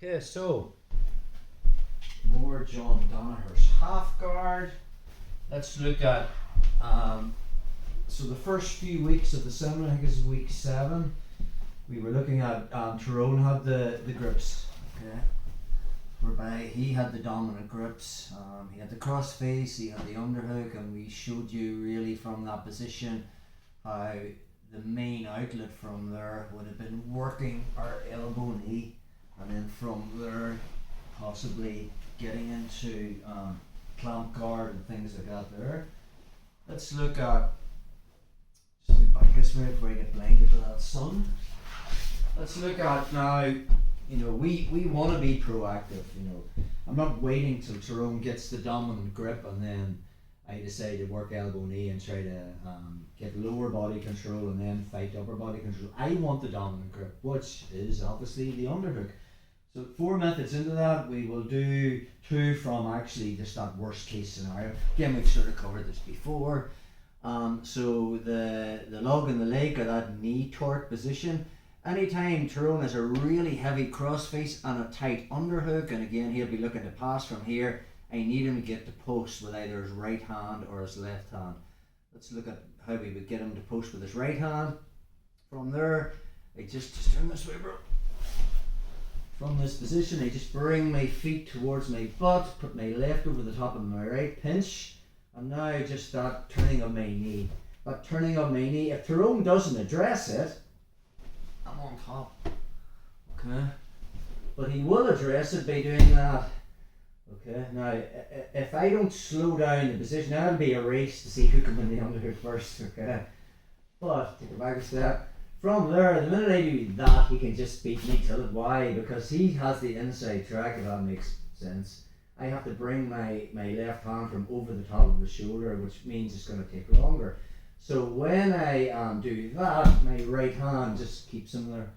Okay, so more John Danagher's half guard. Let's look at so the first few weeks of the seminar, I think this is week 7. We were looking at Tyrone had the grips, okay, whereby he had the dominant grips. He had the cross face, he had the underhook, and we showed you really from that position how the main outlet from there would have been working our elbow knee, and then from there possibly getting into clamp guard and things like that there. Let's look at, just move back this way before I get blinded by that sun. Let's look at now, you know, we want to be proactive, you know. I'm not waiting till Tyrone gets the dominant grip and then I decide to work elbow knee and try to get lower body control and then fight upper body control. I want the dominant grip, which is obviously the underhook. So 4 methods into that. We will do 2 from actually just that worst case scenario. Again, we've sort of covered this before. So the lug and the leg are that knee torque position. Anytime Tyrone has a really heavy crossface and a tight underhook, and again he'll be looking to pass from here, I need him to get to post with either his right hand or his left hand. Let's look at how we would get him to post with his right hand. From there, I just turn this way, bro. From this position, I just bring my feet towards my butt, put my left over the top of my right, pinch, and now just that turning of my knee. That turning of my knee, if Tyrone doesn't address it, I'm on top, okay? But he will address it by doing that, okay? Now, if I don't slow down the position, now it'll be a race to see who can win the underhook first, okay? But, take it back a step. From there, the minute I do that, he can just beat me till it. Why? Because he has the inside track, if that makes sense. I have to bring my left hand from over the top of his shoulder, which means it's going to take longer. So when I do that, my right hand just keeps him there.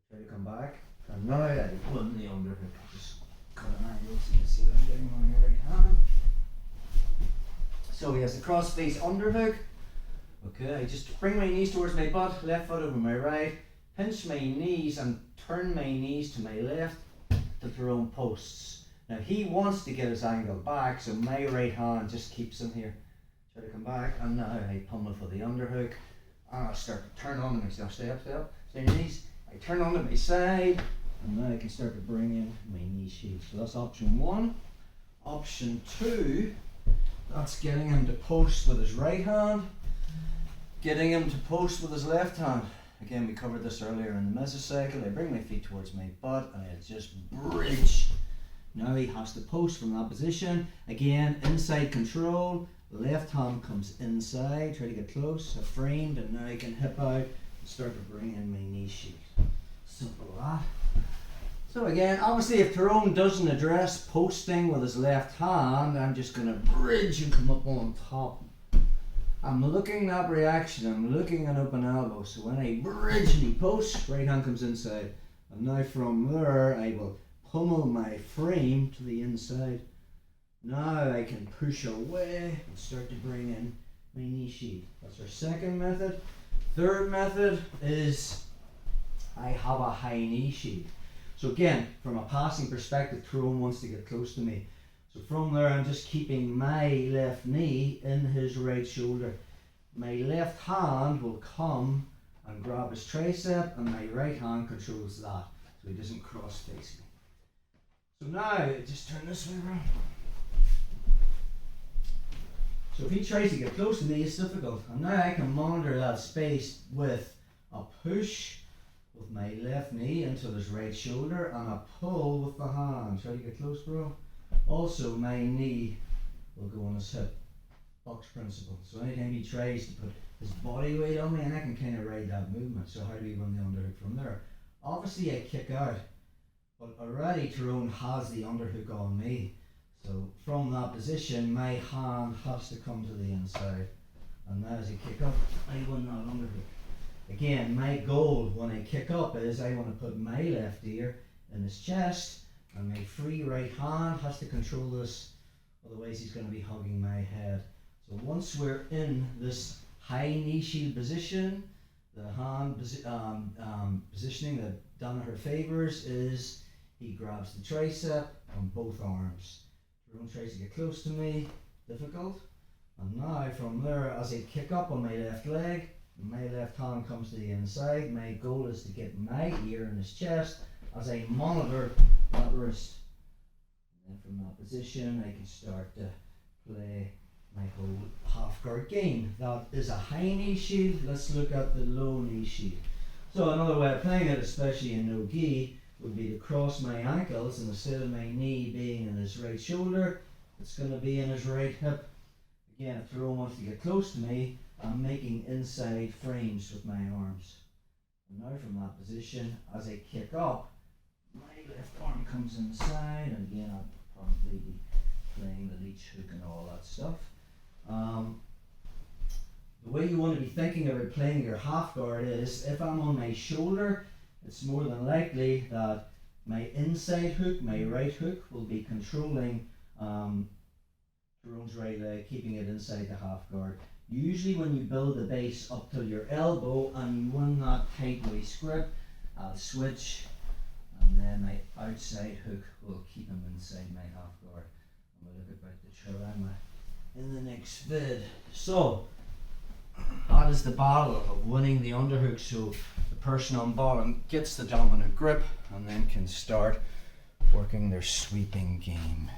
Try to come back. And now I win the underhook. Just cut an angle so you can see what I'm doing on my right hand. So he has the cross face underhook. Okay, I just bring my knees towards my butt, left foot over my right, pinch my knees and turn my knees to my left till Tyrone posts. Now he wants to get his angle back, so my right hand just keeps him here. Try to come back, and now I pummel for the underhook, and I start to turn on to myself, stay up, stay knees. I turn on to my side, and now I can start to bring in my knee sheath. So that's option 1. Option 2, that's getting him to post with his right hand. Getting him to post with his left hand. Again, we covered this earlier in the mesocycle. I bring my feet towards my butt and I just bridge. Now he has to post from that position. Again, inside control. Left hand comes inside. Try to get close. I've framed, and now I can hip out and start to bring in my knee sheath. Simple as that. So again, obviously if Tyrone doesn't address posting with his left hand, I'm just going to bridge and come up on top. I'm looking at reaction, I'm looking at open elbow, so when I bridge and he posts, right hand comes inside. And now from there, I will pummel my frame to the inside. Now I can push away and start to bring in my knee sheath. That's our second method. Third method is I have a high knee sheath. So again, from a passing perspective, Tyrone wants to get close to me. So from there, I'm just keeping my left knee in his right shoulder. My left hand will come and grab his tricep, and my right hand controls that, so he doesn't cross face me. So now, just turn this way around. So if he tries to get close to me, it's difficult. And now I can monitor that space with a push with my left knee into his right shoulder, and a pull with the hand. Try to get close, bro. Also, my knee will go on his hip, box principle. So anytime he tries to put his body weight on me, and I can kind of ride that movement. So how do we run the underhook from there? Obviously I kick out, but already Tyrone has the underhook on me. So from that position, my hand has to come to the inside. And now as I kick up, I win that underhook. Again, my goal when I kick up is I want to put my left ear in his chest, and my free right hand has to control this, otherwise he's going to be hugging my head. So once we're in this high knee shield position, the hand positioning that Danagher favours is he grabs the tricep on both arms. Tyrone tries to get close to me, difficult. And now from there, as I kick up on my left leg, my left hand comes to the inside. My goal is to get my ear in his chest as I monitor that wrist. And then from that position, I can start to play my whole half guard game. That is a high knee shield. Let's look at the low knee shield. So another way of playing it, especially in no gi, would be to cross my ankles, and instead of my knee being in his right shoulder, it's going to be in his right hip. Again, if Tyrone wants to get close to me, I'm making inside frames with my arms. And now from that position, as I kick up, my left arm comes inside, and again I'll probably be playing the leech hook and all that stuff. The way you want to be thinking about playing your half guard is, if I'm on my shoulder, it's more than likely that my inside hook, my right hook, will be controlling Tyrone's right leg, keeping it inside the half guard. Usually when you build the base up to your elbow and you want that tight waist grip, I'll switch, and then my outside hook will keep him inside my half guard. And we'll look about the trilemma in the next vid. So that is the battle of winning the underhook. So the person on bottom gets the dominant grip and then can start working their sweeping game.